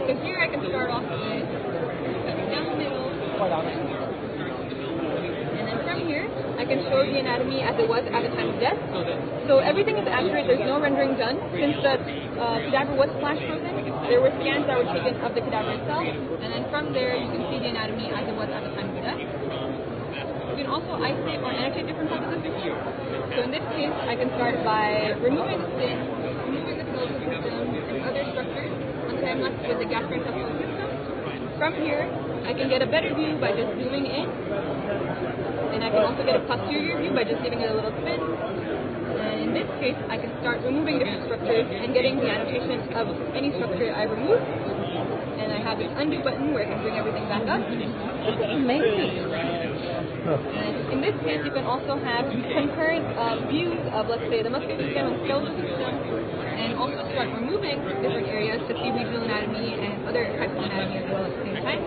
So here I can start off with down the middle, and then from here I can show the anatomy as it was at the time of death. So everything is accurate, there's no rendering done. Since the cadaver was flash frozen, there were scans that were taken of the cadaver itself, and then from there you can see the anatomy as it was at the time of death. You can also isolate or annotate different parts of the system. So in this case, I can start by removing the skin, removing the skeletal system, and other structures until I'm left with the gastrointestinal system. From here, I can get a better view by just zooming in, and I can also get a posterior view by just giving it a little spin. And in this case, I can start removing different structures and getting the annotation of any structure I remove. And I have this undo button where I can bring everything back up. This is amazing. And in this case, you can also have concurrent views of, let's say, the muscular system and skeletal system, and also start removing different areas to see regional anatomy and other types of anatomy as well at the same time.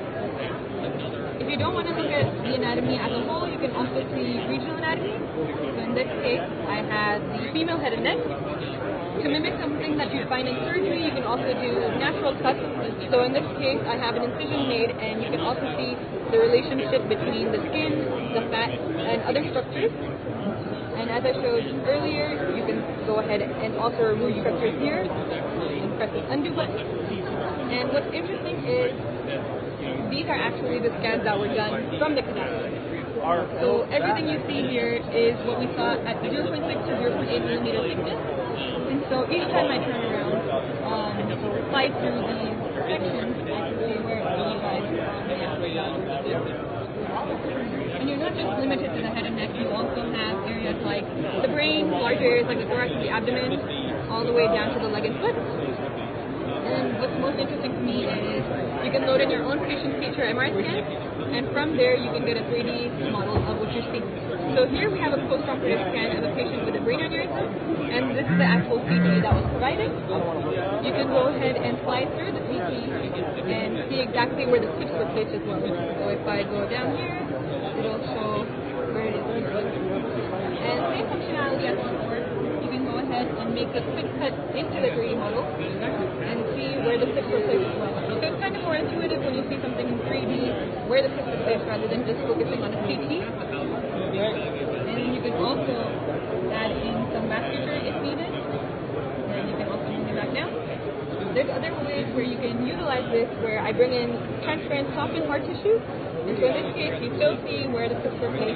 If you don't want to look at the anatomy as a whole, you can also see regional anatomy. So in this case, I have the female head and neck. To mimic something that you find in surgery, you can also do natural cuts. So in this case, I have an incision made, and you can also see the relationship between the skin, the fat, and other structures. And as I showed earlier, you can go ahead and also remove structures here and press this undo button. And what's interesting is these are actually the scans that were done from the cadaver. So everything you see here is what we saw at 0.6 to 0.8 millimeter thickness. And so each time I turn around, slide through these sections, I can see where it relies on the cadaver. And you're not just limited to the head and neck, you also have areas like the brain, larger areas like the thorax and the abdomen, all the way down to the leg and foot. And what's most interesting to me is you can load in your own patient feature MRI scan, and from there you can get a 3D model of what you're seeing. So here we have a post-operative scan of a patient with a brain aneurysm, and this is the actual CT that was provided. You can go ahead and fly through the CT and see exactly where the tips were placed as well. So if I go down here, it'll show where it is. And same functionality as before. You can go ahead and make a quick cut into the 3D model and see where the tips were placed as well. So it's kind of more intuitive when you see something in 3D, where the tips are placed rather than just focusing on a CT. And you can also add in some vasculature if needed. And you can also bring it back down. There's other ways where you can utilize this, where I bring in transparent soft and hard tissue. And so in this case, you still see where the tips were placed.